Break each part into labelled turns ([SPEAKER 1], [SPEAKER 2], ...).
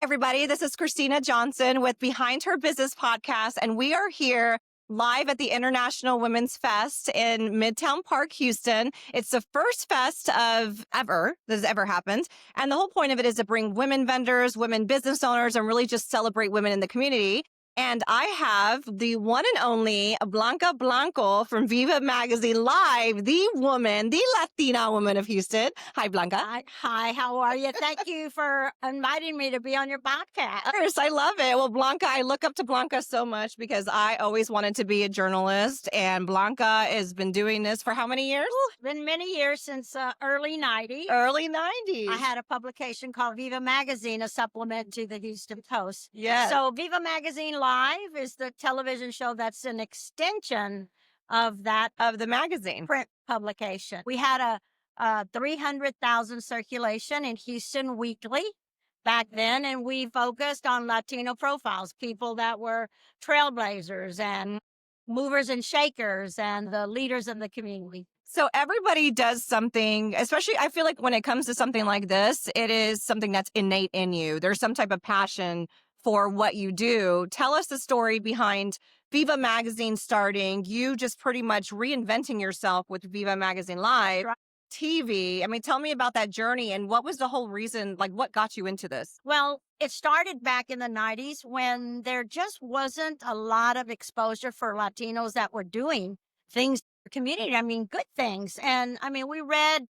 [SPEAKER 1] Everybody, this is Kristina Johnson with Behind Her Business podcast, and we are here live at the International Women's Fest in Midtown Park, Houston. It's the first fest of ever that has ever happened, and the whole point of it is to bring women vendors, women business owners, and really just celebrate women in the community. And I have the one and only Blanca Blanco from Viva Magazine live, the woman, the Latina woman of Houston. Hi, Blanca.
[SPEAKER 2] Hi, how are you? Thank you for inviting me to be on your podcast.
[SPEAKER 1] Of course, I love it. Well, Blanca, I look up to Blanca so much because I always wanted to be a journalist, and Blanca has been doing this for how many years?
[SPEAKER 2] It's been many years, since early 90s.
[SPEAKER 1] Early 90s.
[SPEAKER 2] I had a publication called Viva Magazine, a supplement to the Houston Post.
[SPEAKER 1] Yes.
[SPEAKER 2] So Viva Magazine Live is the television show that's an extension of that
[SPEAKER 1] Of the magazine.
[SPEAKER 2] print publication. We had a 300,000 circulation in Houston weekly back then, and we focused on Latino profiles, people that were trailblazers and movers and shakers and the leaders of the community.
[SPEAKER 1] So everybody does something, especially I feel like when it comes to something like this, it is something that's innate in you. There's some type of passion for what you do. Tell us the story behind Viva Magazine starting, you just pretty much reinventing yourself with Viva Magazine Live,
[SPEAKER 2] Right.
[SPEAKER 1] TV. I mean, tell me about that journey and what was the whole reason, like what got you into this?
[SPEAKER 2] Well, it started back in the 90s when there just wasn't a lot of exposure for Latinos that were doing things in the community. I mean, good things. And I mean, we read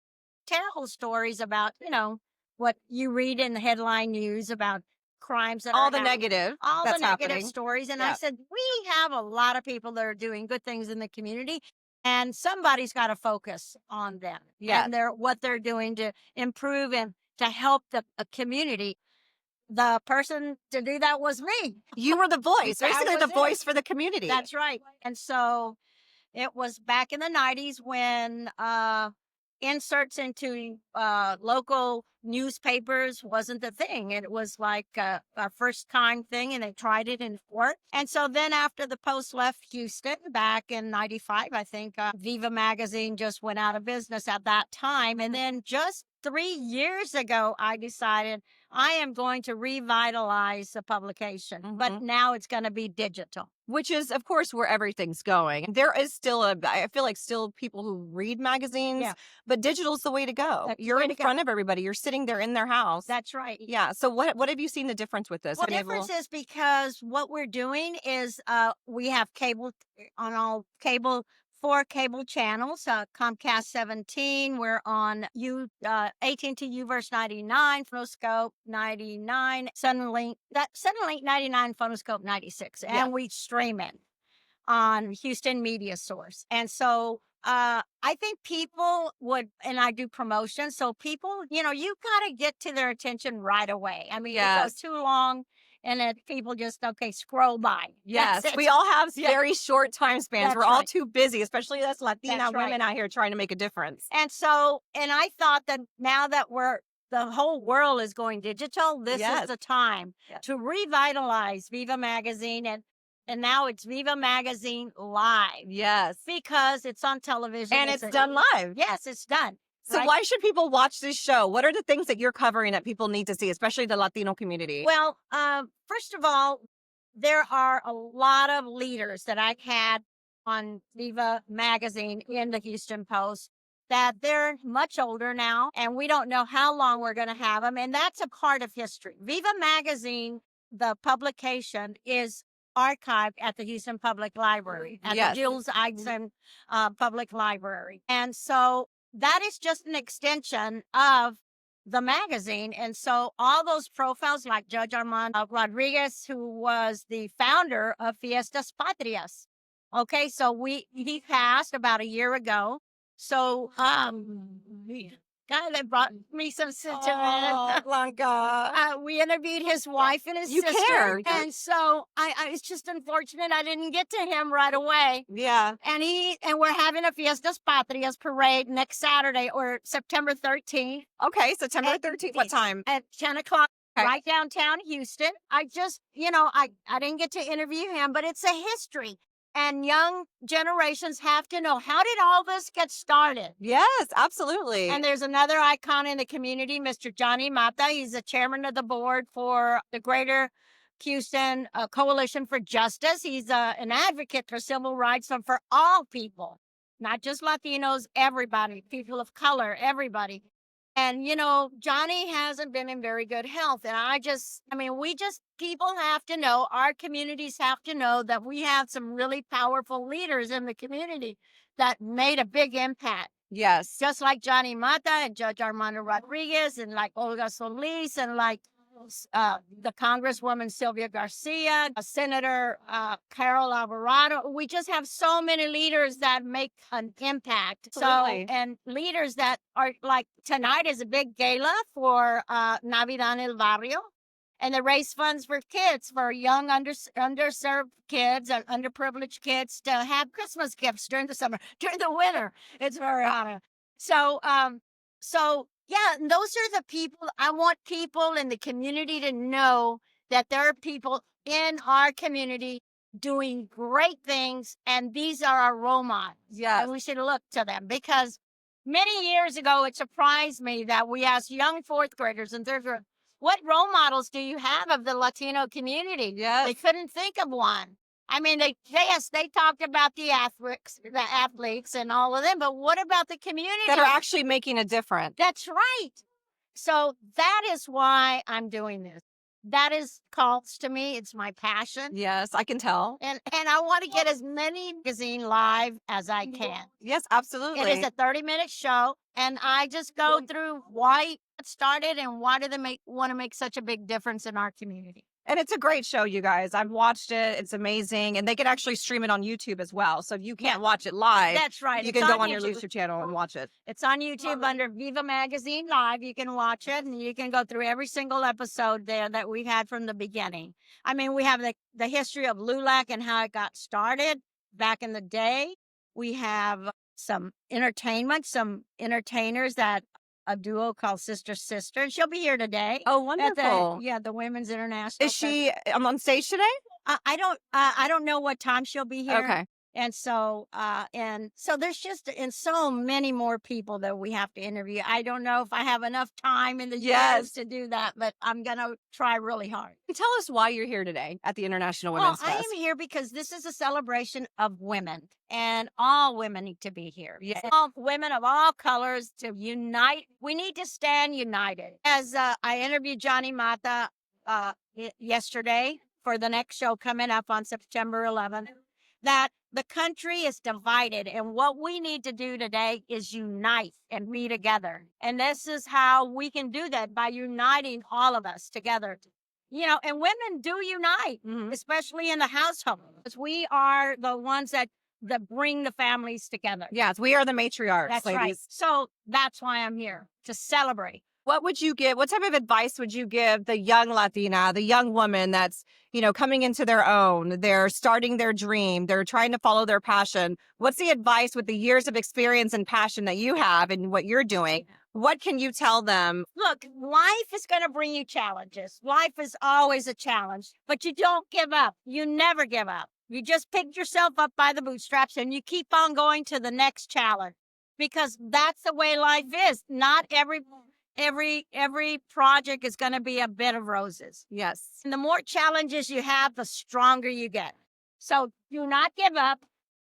[SPEAKER 2] terrible stories about, what you read in the headline news about crimes that
[SPEAKER 1] All
[SPEAKER 2] are
[SPEAKER 1] the
[SPEAKER 2] happening.
[SPEAKER 1] negative
[SPEAKER 2] All
[SPEAKER 1] that's
[SPEAKER 2] the negative
[SPEAKER 1] happening.
[SPEAKER 2] stories. And
[SPEAKER 1] Yeah.
[SPEAKER 2] I said, we have a lot of people that are doing good things in the community, and somebody's got to focus on them
[SPEAKER 1] Yeah.
[SPEAKER 2] and what they're doing to improve and to help the community. The person to do that was me.
[SPEAKER 1] You were the voice,
[SPEAKER 2] That
[SPEAKER 1] basically the
[SPEAKER 2] was it.
[SPEAKER 1] voice for the community.
[SPEAKER 2] That's right. And so it was back in the 90s when inserts into local newspapers wasn't the thing. It was like a first time thing, and they tried it in court. And so then after the Post left Houston back in 95, I think, Viva Magazine just went out of business at that time. And then just 3 years ago, I decided I am going to revitalize the publication, but now it's going to be digital.
[SPEAKER 1] Which is, of course, where everything's going. There is still I feel like still people who read magazines,
[SPEAKER 2] Yeah.
[SPEAKER 1] but digital's the way to go.
[SPEAKER 2] That's the
[SPEAKER 1] You're
[SPEAKER 2] way
[SPEAKER 1] in
[SPEAKER 2] to go.
[SPEAKER 1] front of everybody. You're sitting there in their house.
[SPEAKER 2] That's right.
[SPEAKER 1] Yeah. So what have you seen the difference with this?
[SPEAKER 2] Well,
[SPEAKER 1] Have you
[SPEAKER 2] difference is because what we're doing is we have cable on all cable, 4 cable channels, Comcast 17. We're on AT&T Uverse 99, Phonoscope 99, Suddenlink 99, Phonoscope 96,
[SPEAKER 1] Yeah.
[SPEAKER 2] and we stream it on Houston Media Source. And so I think people would, and I do promotion, so people, you got to get to their attention right away. I mean, it
[SPEAKER 1] Yes.
[SPEAKER 2] goes too long, and then people just, scroll by.
[SPEAKER 1] Yes,
[SPEAKER 2] That's it.
[SPEAKER 1] we all have
[SPEAKER 2] Yeah.
[SPEAKER 1] very short time spans.
[SPEAKER 2] That's
[SPEAKER 1] We're all
[SPEAKER 2] right.
[SPEAKER 1] too busy, especially us Latina
[SPEAKER 2] That's right.
[SPEAKER 1] women out here trying to make a difference.
[SPEAKER 2] And so, and I thought that now that the whole world is going digital, this
[SPEAKER 1] Yes.
[SPEAKER 2] is the time
[SPEAKER 1] Yes.
[SPEAKER 2] to revitalize Viva Magazine. And now it's Viva Magazine Live
[SPEAKER 1] Yes.
[SPEAKER 2] because it's on television.
[SPEAKER 1] And it's done live.
[SPEAKER 2] Yes, it's done.
[SPEAKER 1] So
[SPEAKER 2] right?
[SPEAKER 1] why should people watch this show? What are the things that you're covering that people need to see, especially the Latino community?
[SPEAKER 2] Well, first of all, there are a lot of leaders that I had on Viva Magazine in the Houston Post that they're much older now, and we don't know how long we're going to have them. And that's a part of history. Viva Magazine, the publication, is archived at the Houston Public Library, at
[SPEAKER 1] Yes.
[SPEAKER 2] the Jules Eidson Public Library. And so that is just an extension of the magazine. And so all those profiles like Judge Armando Rodriguez, who was the founder of Fiestas Patrias. Okay, so he passed about a year ago. So guy that brought me some sentiment.
[SPEAKER 1] Oh, Blanca.
[SPEAKER 2] We interviewed his wife and his
[SPEAKER 1] You
[SPEAKER 2] sister.
[SPEAKER 1] care.
[SPEAKER 2] And so it's just unfortunate I didn't get to him right away.
[SPEAKER 1] Yeah.
[SPEAKER 2] And we're having a Fiestas Patrias parade next Saturday or September 13th
[SPEAKER 1] Okay, September
[SPEAKER 2] At
[SPEAKER 1] 13th. What time?
[SPEAKER 2] at 10 o'clock.
[SPEAKER 1] Okay.
[SPEAKER 2] Right downtown Houston. I just, I didn't get to interview him, but it's a history. And young generations have to know, how did all this get started?
[SPEAKER 1] Yes, absolutely.
[SPEAKER 2] And there's another icon in the community, Mr. Johnny Mata. He's the chairman of the board for the Greater Houston Coalition for Justice. He's an advocate for civil rights and for all people, not just Latinos, everybody, people of color, everybody. And, you know, Johnny hasn't been in very good health. And people have to know, our communities have to know that we have some really powerful leaders in the community that made a big impact.
[SPEAKER 1] Yes.
[SPEAKER 2] Just like Johnny Mata and Judge Armando Rodriguez and like Olga Solis and like the Congresswoman Sylvia Garcia, Senator Carol Alvarado. We just have so many leaders that make an impact.
[SPEAKER 1] Absolutely.
[SPEAKER 2] So, and leaders that are like, tonight is a big gala for Navidad en el Barrio. And they raise funds for kids, for young underserved kids and underprivileged kids to have Christmas gifts during the summer. During the winter, it's very hot. So yeah, and those are the people. I want people in the community to know that there are people in our community doing great things, and these are our role models.
[SPEAKER 1] Yes.
[SPEAKER 2] And we should look to them, because many years ago, it surprised me that we asked young fourth graders and third graders, what role models do you have of the Latino community?
[SPEAKER 1] Yes.
[SPEAKER 2] They couldn't think of one. I mean, they talked about the athletes and all of them, but what about the community?
[SPEAKER 1] That are actually making a difference.
[SPEAKER 2] That's right. So that is why I'm doing this. That is calls to me. It's my passion.
[SPEAKER 1] Yes, I can tell.
[SPEAKER 2] And I want to get as many magazine live as I can.
[SPEAKER 1] Yes, absolutely.
[SPEAKER 2] It is a 30-minute show, and I just go through why it started and why do they want to make such a big difference in our community.
[SPEAKER 1] And it's a great show, you guys. I've watched it. It's amazing. And they can actually stream it on YouTube as well. So if you can't watch it live,
[SPEAKER 2] that's right.
[SPEAKER 1] You can go on your YouTube channel and watch it.
[SPEAKER 2] It's on YouTube under Viva Magazine Live. You can watch it, and you can go through every single episode there that we've had from the beginning. I mean, we have the history of LULAC and how it got started back in the day. We have some entertainment, some entertainers that a duo called Sister Sister. She'll be here today.
[SPEAKER 1] Oh, wonderful.
[SPEAKER 2] The Women's International.
[SPEAKER 1] Is she on stage today?
[SPEAKER 2] I don't know what time she'll be here.
[SPEAKER 1] Okay.
[SPEAKER 2] And so there's just so many more people that we have to interview. I don't know if I have enough time in the years to do that, but I'm going to try really hard.
[SPEAKER 1] Tell us why you're here today at the International Women's Fest.
[SPEAKER 2] I am here because this is a celebration of women, and all women need to be here.
[SPEAKER 1] Yeah.
[SPEAKER 2] All women of all colors to unite. We need to stand united. As I interviewed Johnny Mata yesterday for the next show coming up on September 11th, that the country is divided, and what we need to do today is unite and be together. And this is how we can do that, by uniting all of us together. You know, and women do unite, especially in the household, because we are the ones that bring the families together.
[SPEAKER 1] Yes, we are the matriarchs,
[SPEAKER 2] that's
[SPEAKER 1] ladies.
[SPEAKER 2] Right. So that's why I'm here, to celebrate.
[SPEAKER 1] What would you give? What type of advice would you give the young Latina, the young woman that's, coming into their own? They're starting their dream. They're trying to follow their passion. What's the advice with the years of experience and passion that you have and what you're doing? What can you tell them?
[SPEAKER 2] Look, life is going to bring you challenges. Life is always a challenge, but you don't give up. You never give up. You just pick yourself up by the bootstraps and you keep on going to the next challenge, because that's the way life is. Not every project is going to be a bed of roses.
[SPEAKER 1] Yes.
[SPEAKER 2] And the more challenges you have, the stronger you get. So do not give up.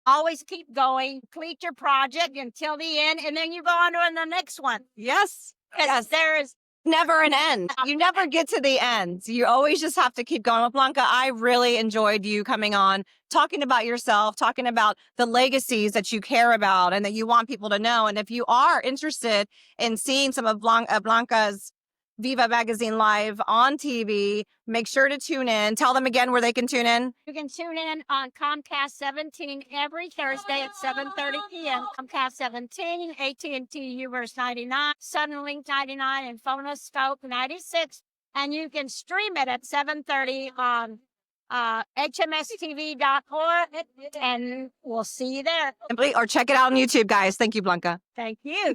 [SPEAKER 2] Always keep going. Complete your project until the end, and then you go on to the next one.
[SPEAKER 1] Yes.
[SPEAKER 2] Yes. There is
[SPEAKER 1] never an end. You never get to the end. You always just have to keep going. Well, Blanca, I really enjoyed you coming on, talking about yourself, talking about the legacies that you care about and that you want people to know. And if you are interested in seeing some of Blanca's Viva Magazine live on TV, make sure to tune in. Tell them again where they can tune in.
[SPEAKER 2] You can tune in on Comcast 17 every Thursday at 7:30 p.m. Comcast 17, AT&T Uverse 99, Suddenlink 99, and Phonoscope 96. And you can stream it at 7:30 on hmstv.org, and we'll see you there.
[SPEAKER 1] Or check it out on YouTube, guys. Thank you, Blanca.
[SPEAKER 2] Thank you.